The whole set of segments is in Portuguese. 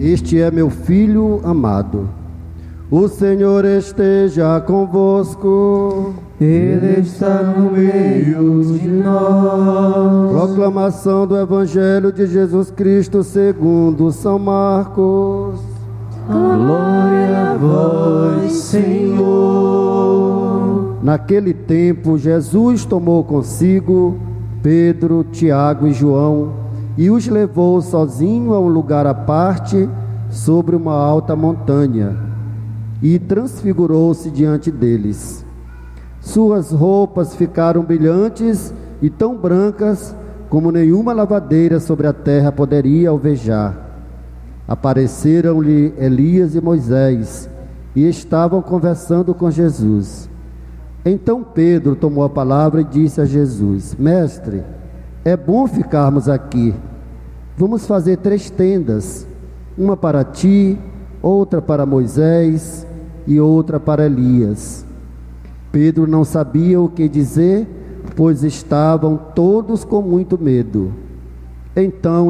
Este é meu Filho amado. O Senhor esteja convosco. Ele está no meio de nós. Proclamação do Evangelho de Jesus Cristo segundo São Marcos. Glória a vós, Senhor. Naquele tempo, Jesus tomou consigo Pedro, Tiago e João e os levou sozinho a um lugar à parte sobre uma alta montanha e transfigurou-se diante deles. Suas roupas ficaram brilhantes e tão brancas como nenhuma lavadeira sobre a terra poderia alvejar. Apareceram-lhe Elias e Moisés e estavam conversando com Jesus. Então Pedro tomou a palavra e disse a Jesus: Mestre, é bom ficarmos aqui. Vamos fazer 3 tendas, uma para ti, outra para Moisés e outra para Elias. Pedro não sabia o que dizer, pois estavam todos com muito medo. Então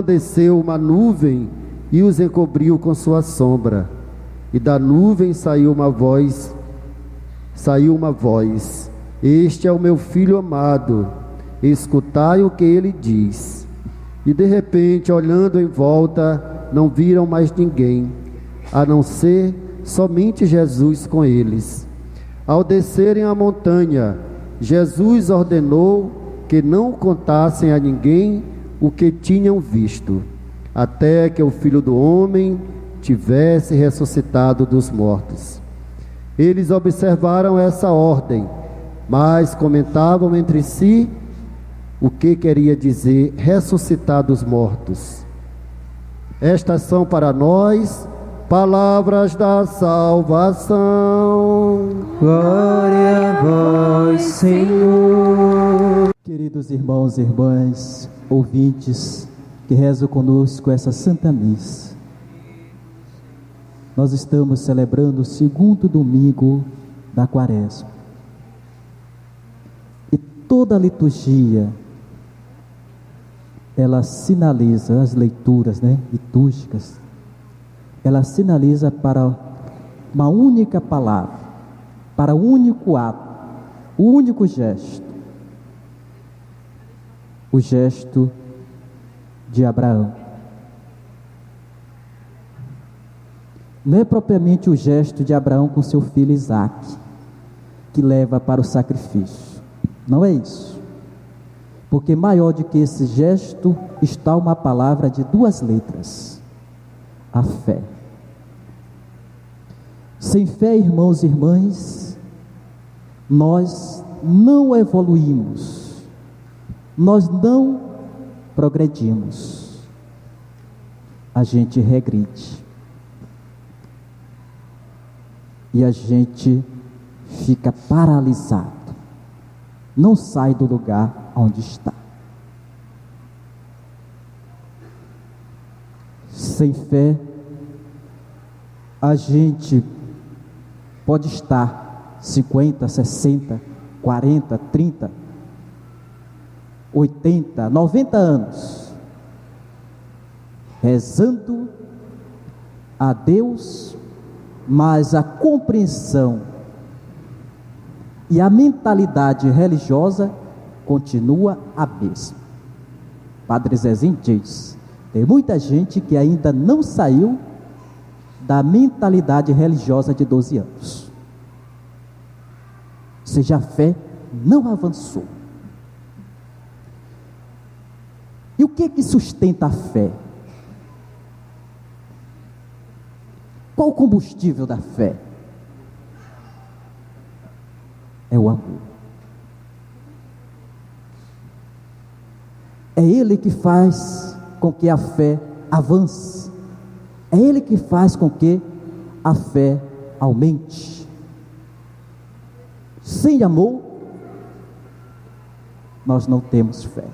desceu uma nuvem e os encobriu com sua sombra. E da nuvem saiu uma voz: Este é o meu Filho amado, escutai o que ele diz. E de repente, olhando em volta, não viram mais ninguém, a não ser somente Jesus com eles. Ao descerem a montanha, Jesus ordenou que não contassem a ninguém o que tinham visto, até que o Filho do Homem tivesse ressuscitado dos mortos. Eles observaram essa ordem, mas comentavam entre si o que queria dizer ressuscitar dos mortos. Estas são para nós palavras da salvação. Glória a vós, Senhor. Queridos irmãos e irmãs, ouvintes que rezam conosco essa Santa Missa, nós estamos celebrando o 2º domingo da Quaresma. E toda a liturgia, ela sinaliza, as leituras litúrgicas, ela sinaliza para uma única palavra, para o único ato, o único gesto, o gesto de Abraão. Não é propriamente o gesto de Abraão com seu filho Isaque, que leva para o sacrifício. Não é isso. Porque maior do que esse gesto está uma palavra de 2 letras: a fé. Sem fé, irmãos e irmãs, nós não evoluímos, nós não progredimos, a gente regride. E a gente fica paralisado, não sai do lugar onde está. Sem fé, a gente pode estar 50, 60, 40, 30, 80, 90 anos rezando a Deus, mas a compreensão e a mentalidade religiosa continua a mesma. Padre Zezinho diz: tem muita gente que ainda não saiu da mentalidade religiosa de 12 anos. Ou seja, a fé não avançou. E o que sustenta a fé? Qual o combustível da fé? É o amor. É ele que faz com que a fé avance. É ele que faz com que a fé aumente. Sem amor, nós não temos fé.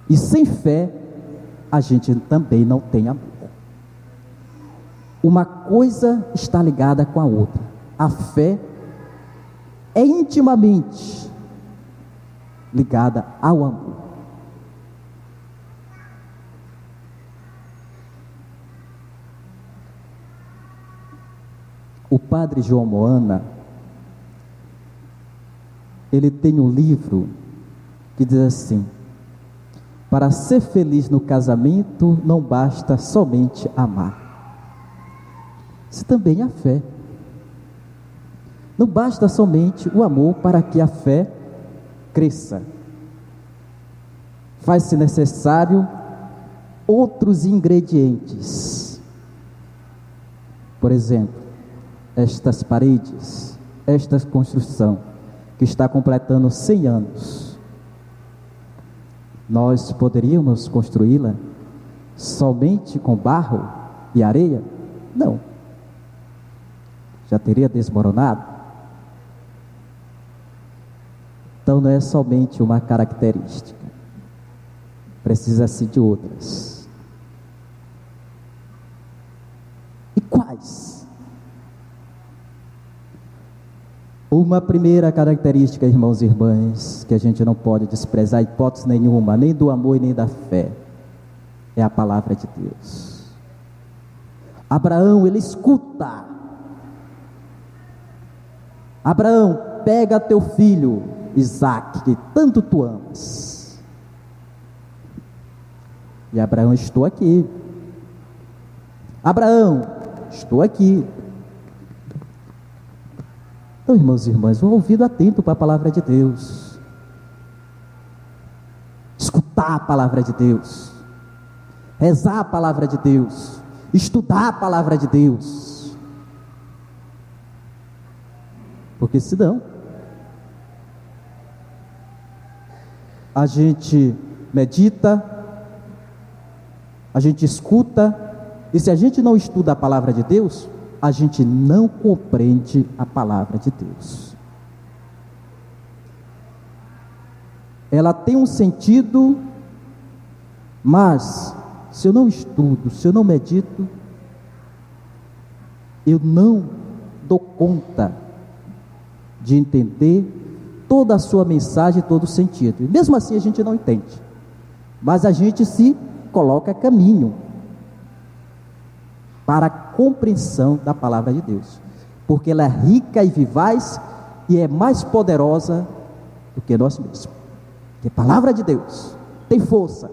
E sem fé, a gente também não tem amor. Uma coisa está ligada com a outra. A fé é intimamente ligada ao amor. O padre João Moana, ele tem um livro que diz assim: para ser feliz no casamento não basta somente amar. Isso também é a fé. Não basta somente o amor para que a fé cresça. Faz-se necessário outros ingredientes. Por exemplo, estas paredes, esta construção que está completando 100 anos, nós poderíamos construí-la somente com barro e areia? Não. Já teria desmoronado. Então não é somente uma característica, precisa-se de outras. E quais? Uma primeira característica, irmãos e irmãs, que a gente não pode desprezar hipótese nenhuma, nem do amor e nem da fé, é a palavra de Deus. Abraão, ele escuta. Abraão, pega teu filho Isaque, que tanto tu amas. E Abraão, estou aqui. Abraão, estou aqui. Então, irmãos e irmãs, um ouvido atento para a palavra de Deus. Escutar a palavra de Deus. Rezar a palavra de Deus. Estudar a palavra de Deus. Porque senão a gente medita, a gente escuta, e se a gente não estuda a palavra de Deus, a gente não compreende a palavra de Deus. Ela tem um sentido, mas se eu não estudo, se eu não medito, eu não dou conta de entender toda a sua mensagem, todo o sentido. E mesmo assim a gente não entende, mas a gente se coloca a caminho para a compreensão da palavra de Deus, porque ela é rica e vivaz e é mais poderosa do que nós mesmos. Porque a palavra de Deus tem força,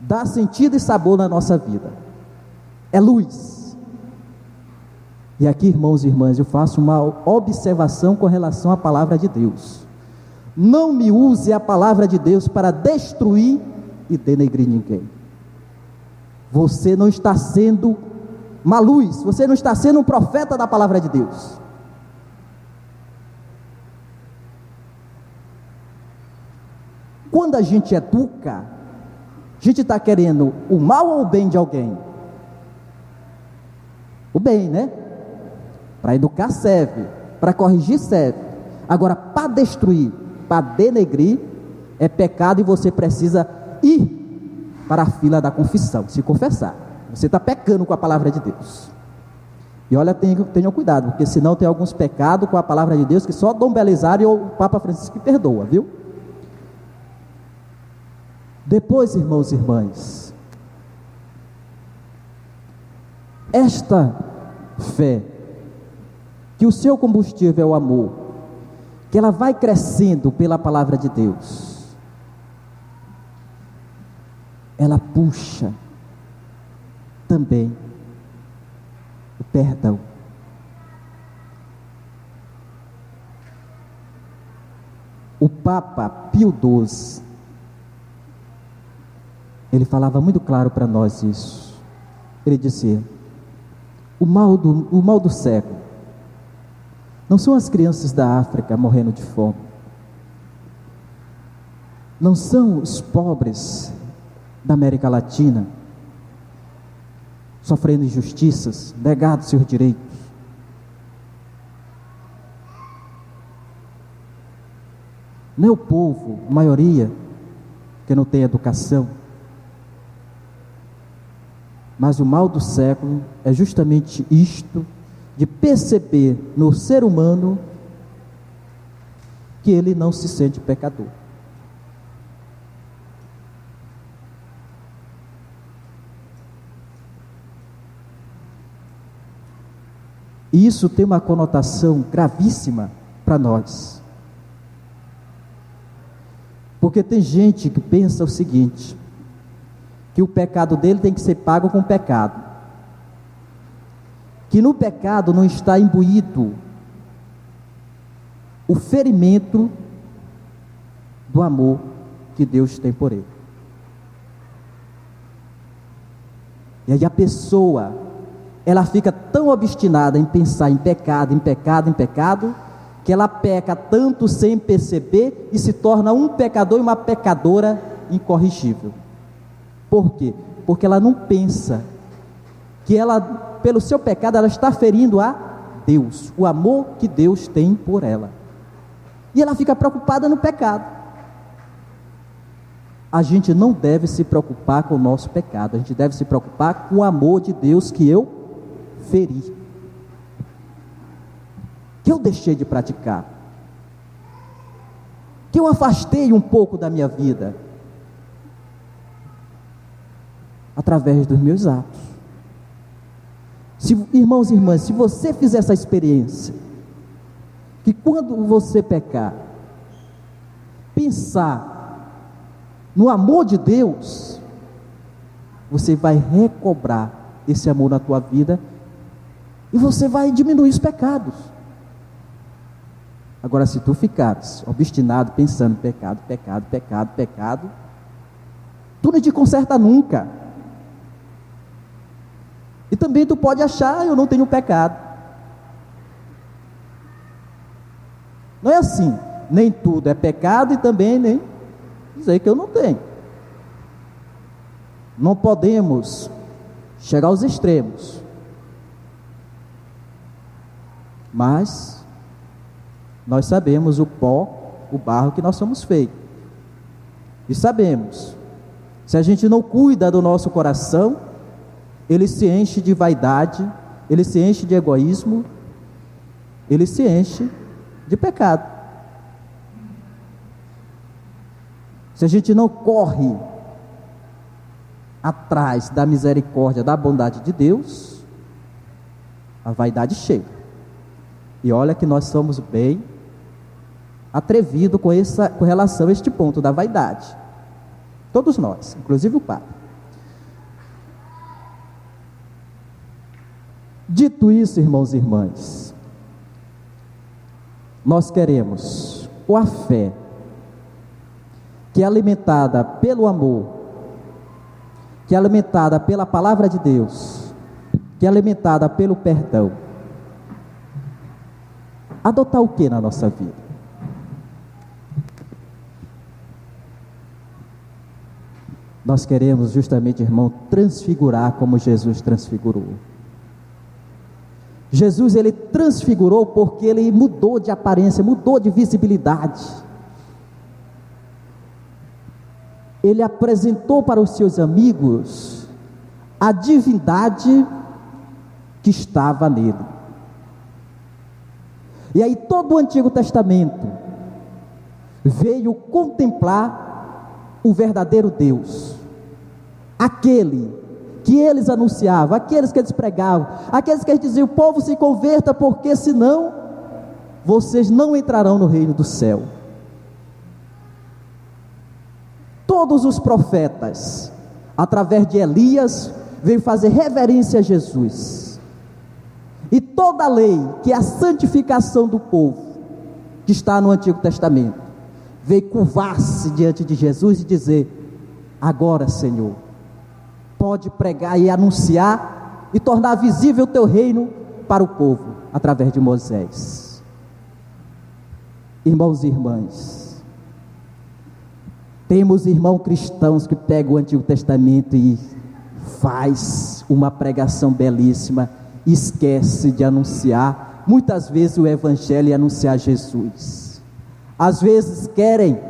dá sentido e sabor na nossa vida, é luz. E aqui, irmãos e irmãs, eu faço uma observação com relação à palavra de Deus. Não me use a palavra de Deus para destruir e denegrir ninguém. Você não está sendo uma luz, você não está sendo um profeta da palavra de Deus. Quando a gente educa, a gente está querendo o mal ou o bem de alguém? O bem, né? Para educar serve, para corrigir serve. Agora, para destruir, para denegrir, é pecado e você precisa ir para a fila da confissão, se confessar. Você está pecando com a palavra de Deus. E olha, tenham cuidado, porque senão tem alguns pecados com a palavra de Deus que só Dom Belisário ou o Papa Francisco perdoa, viu? Depois, irmãos e irmãs, esta fé, que o seu combustível é o amor, que ela vai crescendo pela palavra de Deus, ela puxa também o perdão. O Papa Pio XII, ele falava muito claro para nós isso. Ele dizia: o mal do século não são as crianças da África morrendo de fome, não são os pobres da América Latina sofrendo injustiças, negados seus direitos. Não é o povo, a maioria, que não tem educação, mas o mal do século é justamente isto, de perceber no ser humano que ele não se sente pecador. E isso tem uma conotação gravíssima para nós. Porque tem gente que pensa o seguinte, que o pecado dele tem que ser pago com pecado. Que no pecado não está imbuído o ferimento do amor que Deus tem por ele. E aí a pessoa, ela fica tão obstinada em pensar em pecado, em pecado, em pecado, que ela peca tanto sem perceber e se torna um pecador e uma pecadora incorrigível. Por quê? Porque ela não pensa que ela, pelo seu pecado, ela está ferindo a Deus, o amor que Deus tem por ela. E ela fica preocupada no pecado. A gente não deve se preocupar com o nosso pecado, a gente deve se preocupar com o amor de Deus que eu feri, que eu deixei de praticar, que eu afastei um pouco da minha vida, através dos meus atos. Irmãos e irmãs, se você fizer essa experiência, que quando você pecar, pensar no amor de Deus, você vai recobrar esse amor na tua vida e você vai diminuir os pecados. Agora, se tu ficares obstinado pensando pecado, pecado, pecado, pecado, tu não te conserta nunca. E também tu pode achar, eu não tenho pecado. Não é assim, nem tudo é pecado e também nem dizer que eu não tenho. Não podemos chegar aos extremos, mas nós sabemos o pó, o barro que nós somos feitos, e sabemos, se a gente não cuida do nosso coração, ele se enche de vaidade, ele se enche de egoísmo, ele se enche de pecado. Se a gente não corre atrás da misericórdia, da bondade de Deus, a vaidade chega. E olha que nós somos bem atrevidos com relação a este ponto da vaidade. Todos nós, inclusive o Padre. Dito isso, irmãos e irmãs, nós queremos, com a fé, que é alimentada pelo amor, que é alimentada pela palavra de Deus, que é alimentada pelo perdão, adotar o que na nossa vida? Nós queremos justamente, irmão, transfigurar como Jesus transfigurou. Jesus, ele transfigurou porque ele mudou de aparência, mudou de visibilidade. Ele apresentou para os seus amigos a divindade que estava nele. E aí todo o Antigo Testamento veio contemplar o verdadeiro Deus, aquele que eles anunciavam, aqueles que eles pregavam, aqueles que eles diziam: o povo se converta, porque senão vocês não entrarão no reino do céu. Todos os profetas, através de Elias, veio fazer reverência a Jesus. E toda a lei, que é a santificação do povo, que está no Antigo Testamento, veio curvar-se diante de Jesus e dizer: agora, Senhor, pode pregar e anunciar e tornar visível o teu reino para o povo, através de Moisés. Irmãos e irmãs, temos irmãos cristãos que pegam o Antigo Testamento e faz uma pregação belíssima, esquece de anunciar, muitas vezes, o Evangelho e anunciar Jesus. Às vezes querem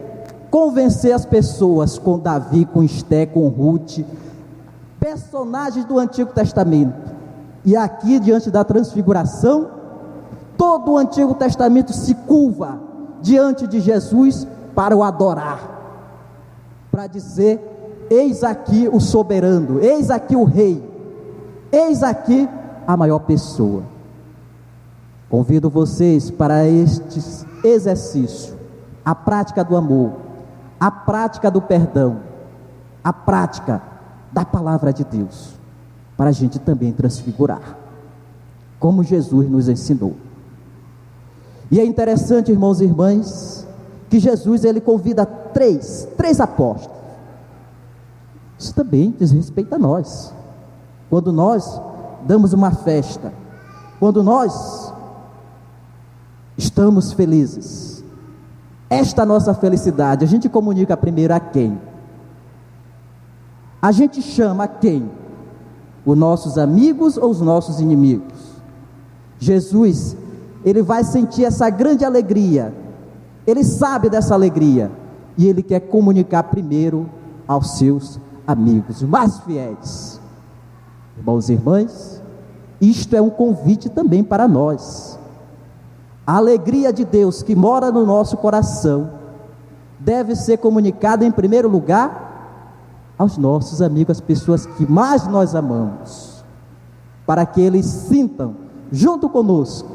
convencer as pessoas com Davi, com Esté, com Ruth, personagens do Antigo Testamento. E aqui, diante da transfiguração, todo o Antigo Testamento se curva diante de Jesus para o adorar, para dizer: eis aqui o soberano, eis aqui o rei, eis aqui a maior pessoa. Convido vocês para este exercício, a prática do amor, a prática do perdão, a prática da palavra de Deus, para a gente também transfigurar, como Jesus nos ensinou. E é interessante, irmãos e irmãs, que Jesus ele convida três apóstolos. Isso também diz respeito a nós. Quando nós damos uma festa, quando nós estamos felizes, esta nossa felicidade, a gente comunica primeiro a quem? A gente chama a quem? Os nossos amigos ou os nossos inimigos? Jesus, ele vai sentir essa grande alegria, ele sabe dessa alegria, e ele quer comunicar primeiro aos seus amigos mais fiéis. Irmãos e irmãs, isto é um convite também para nós. A alegria de Deus que mora no nosso coração deve ser comunicada em primeiro lugar aos nossos amigos, as pessoas que mais nós amamos, para que eles sintam junto conosco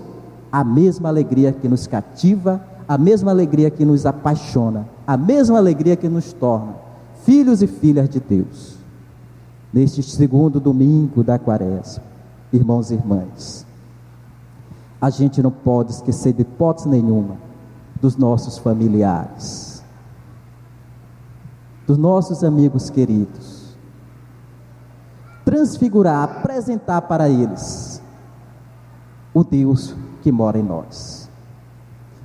a mesma alegria que nos cativa, a mesma alegria que nos apaixona, a mesma alegria que nos torna filhos e filhas de Deus. Neste segundo domingo da Quaresma, irmãos e irmãs, a gente não pode esquecer de hipótese nenhuma dos nossos familiares, dos nossos amigos queridos. Transfigurar, apresentar para eles o Deus que mora em nós.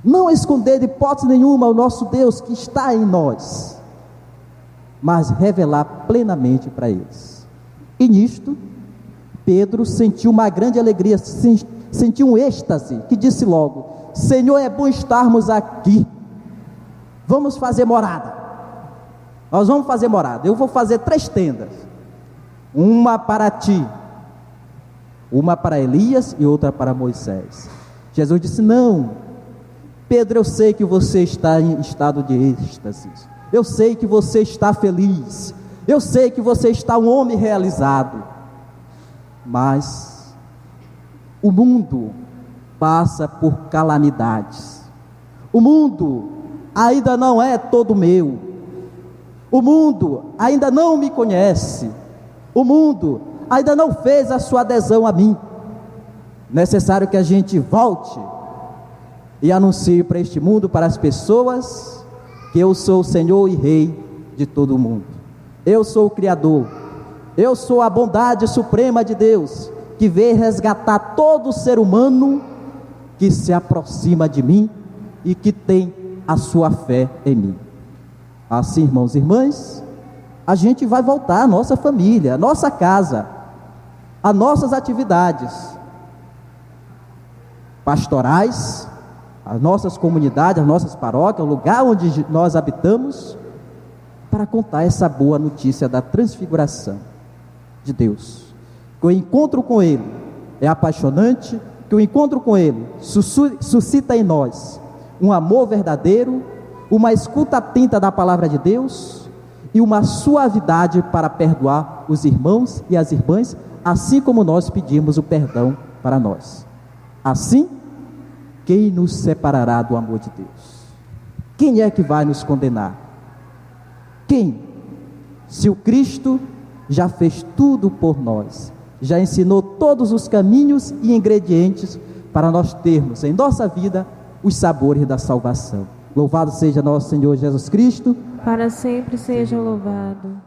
Não esconder de hipótese nenhuma o nosso Deus que está em nós, mas revelar plenamente para eles. E nisto, Pedro sentiu uma grande alegria, sentiu um êxtase, que disse logo: Senhor, é bom estarmos aqui, vamos fazer morada. Nós vamos fazer morada. Eu vou fazer 3 tendas, uma para ti, uma para Elias e outra para Moisés. Jesus disse: não, Pedro, eu sei que você está em estado de êxtase, eu sei que você está feliz, eu sei que você está um homem realizado, mas o mundo passa por calamidades, o mundo ainda não é todo meu, o mundo ainda não me conhece, o mundo ainda não fez a sua adesão a mim. Necessário que a gente volte e anuncie para este mundo, para as pessoas, que eu sou o Senhor e Rei de todo o mundo. Eu sou o Criador, eu sou a bondade suprema de Deus, que veio resgatar todo ser humano que se aproxima de mim e que tem a sua fé em mim. Assim, irmãos e irmãs, a gente vai voltar à nossa família, à nossa casa, às nossas atividades pastorais, as nossas comunidades, as nossas paróquias, o lugar onde nós habitamos, para contar essa boa notícia da transfiguração de Deus. Que o encontro com Ele é apaixonante, que o encontro com Ele suscita em nós um amor verdadeiro, uma escuta atenta da palavra de Deus e uma suavidade para perdoar os irmãos e as irmãs, assim como nós pedimos o perdão para nós. Assim, quem nos separará do amor de Deus? Quem é que vai nos condenar? Quem? Se o Cristo já fez tudo por nós, já ensinou todos os caminhos e ingredientes para nós termos em nossa vida os sabores da salvação. Louvado seja nosso Senhor Jesus Cristo. Para sempre seja louvado.